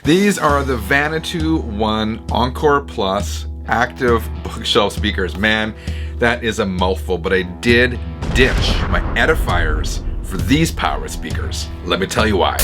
These are the Vanatoo One Encore Plus active bookshelf speakers. Man, that is a mouthful, but I did ditch my Edifiers for these powered speakers. Let me tell you why.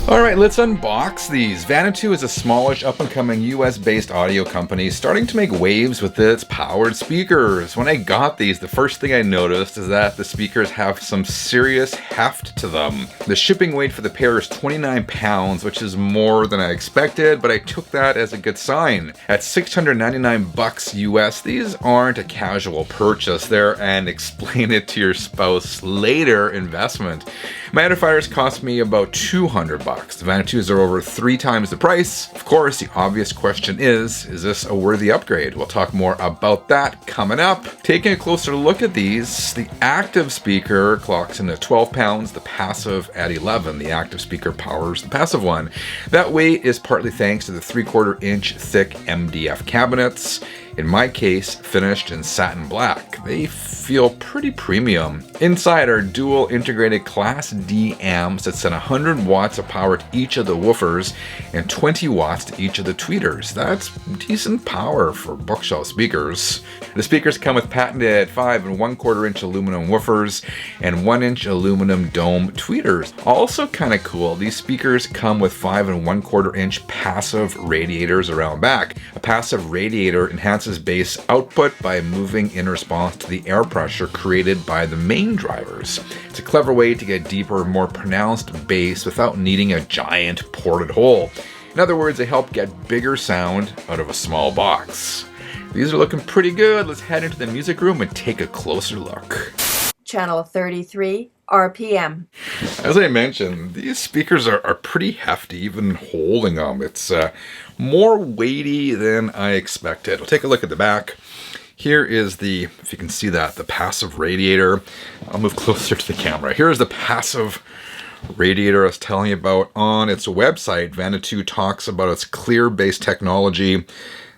Alright, let's unbox these. Vanatoo is a smallish, up-and-coming US-based audio company starting to make waves with its powered speakers. When I got these, the first thing I noticed is that the speakers have some serious heft to them. The shipping weight for the pair is 29 pounds, which is more than I expected, but I took that as a good sign. At $699 US, these aren't a casual purchase. They're an explain it to your spouse later investment. My Edifiers cost me about $200. The Vanatoos are over 3 times the price. Of course, the obvious question is this a worthy upgrade? We'll talk more about that coming up. Taking a closer look at these, the active speaker clocks in at 12 pounds, the passive at 11. The active speaker powers the passive one. That weight is partly thanks to the 3/4 inch thick MDF cabinets. In my case, finished in satin black. They feel pretty premium. Inside are dual integrated Class D amps that send 100 watts of power to each of the woofers and 20 watts to each of the tweeters. That's decent power for bookshelf speakers. The speakers come with patented 5 1/4 inch aluminum woofers and 1 inch aluminum dome tweeters. Also kind of cool, these speakers come with 5 1/4 inch passive radiators around back. A passive radiator enhances bass output by moving in response to the air pressure created by the main drivers. It's a clever way to get deeper, more pronounced bass without needing a giant ported hole. In other words, they help get bigger sound out of a small box. These are looking pretty good. Let's head into the music room and take a closer look. Channel 33 RPM. As I mentioned, these speakers are pretty hefty, even holding them. It's more weighty than I expected. We'll take a look at the back. Here is the, if you can see that, the passive radiator. I'll move closer to the camera. Here's the passive radiator I was telling you about. On its website, Vanatoo talks about its clear bass technology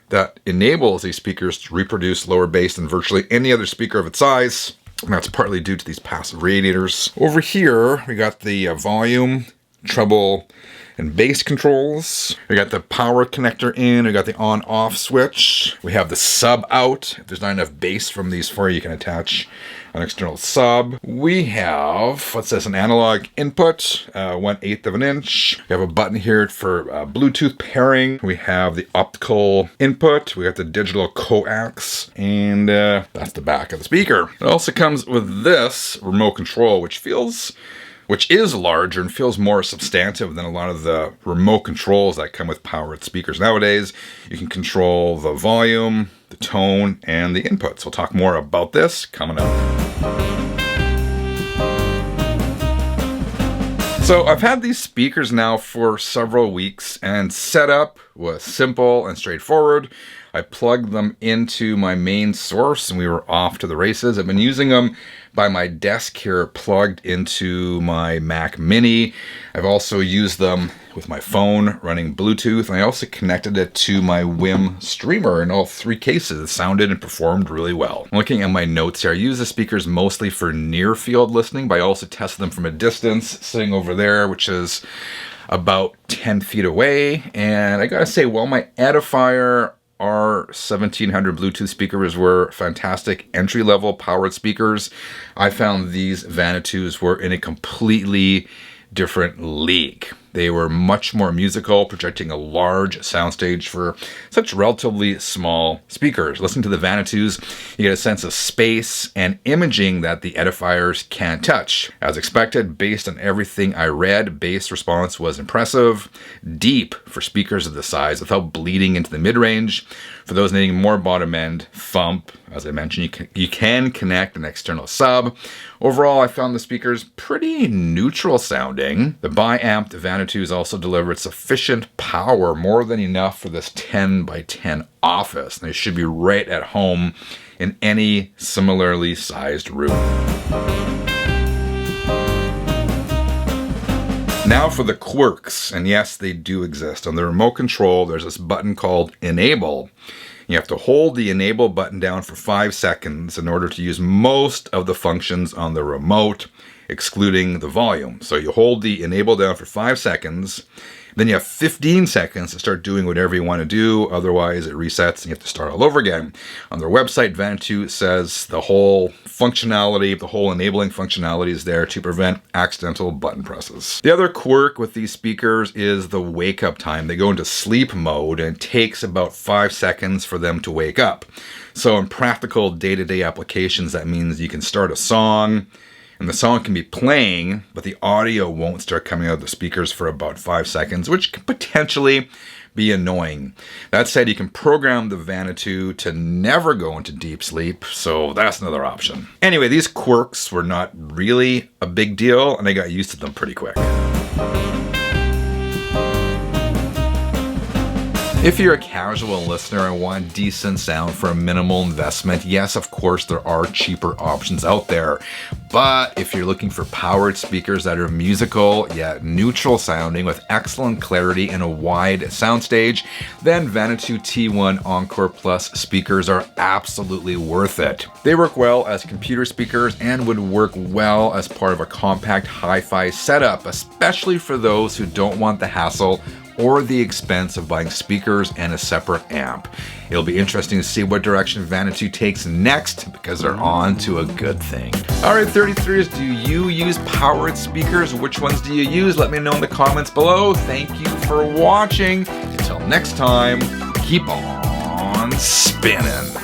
that enables these speakers to reproduce lower bass than virtually any other speaker of its size. And that's partly due to these passive radiators. Over here, we got the volume, treble, and bass controls. We got the power connector in. We got the on-off switch. We have the sub out. If there's not enough bass from these for you can attach an external sub. We have, what's this, an analog input, 1/8 of an inch. We have a button here for Bluetooth pairing. We have the optical input. We got the digital coax, and that's the back of the speaker. It also comes with this remote control, which is larger and feels more substantive than a lot of the remote controls that come with powered speakers nowadays. You can control the volume, the tone, and the inputs. We'll talk more about this coming up. So I've had these speakers now for several weeks, and setup was simple and straightforward. I plugged them into my main source and we were off to the races. I've been using them by my desk here, plugged into my Mac Mini. I've also used them with my phone running Bluetooth, and I also connected it to my WIM streamer. In all 3 cases, it sounded and performed really well. Looking at my notes here, I use the speakers mostly for near field listening, but I also tested them from a distance, sitting over there, which is about 10 feet away. And I gotta say, while my Edifier R1700 Bluetooth speakers were fantastic entry-level powered speakers, I found these Vanatoos were in a completely different league. They were much more musical, projecting a large soundstage for such relatively small speakers. Listening to the Vanatoos, you get a sense of space and imaging that the Edifiers can't touch. As expected, based on everything I read, bass response was impressive, deep for speakers of the size without bleeding into the mid-range. For those needing more bottom end thump, as I mentioned, you can connect an external sub. Overall, I found the speakers pretty neutral sounding. The bi-amped Vanatoos also delivered sufficient power, more than enough for this 10 by 10 office. And they should be right at home in any similarly sized room. Now for the Quirks, and yes, they do exist. On the remote control, there's this button called Enable. You have to hold the Enable button down for 5 seconds in order to use most of the functions on the remote, excluding the volume. So you hold the Enable down for 5 seconds, Then you have 15 seconds to start doing whatever you want to do. Otherwise, it resets and you have to start all over again. On their website, Vanatoo says the whole functionality, the whole enabling functionality is there to prevent accidental button presses. The other quirk with these speakers is the wake up time. They go into sleep mode and it takes about 5 seconds for them to wake up. So in practical day-to-day applications, that means you can start a song, and the song can be playing, but the audio won't start coming out of the speakers for about 5 seconds, which could potentially be annoying. That said, you can program the Vanatoo to never go into deep sleep, so that's another option. Anyway, these quirks were not really a big deal, and I got used to them pretty quick. If you're a casual listener and want decent sound for a minimal investment, yes, of course, there are cheaper options out there. But if you're looking for powered speakers that are musical yet neutral sounding with excellent clarity and a wide soundstage, then Vanatoo T1 Encore Plus speakers are absolutely worth it. They work well as computer speakers and would work well as part of a compact hi-fi setup, especially for those who don't want the hassle or the expense of buying speakers and a separate amp. It'll be interesting to see what direction Vanatoo takes next, because they're on to a good thing. All right, 33ers, do you use powered speakers? Which ones do you use? Let me know in the comments below. Thank you for watching. Until next time, keep on spinning.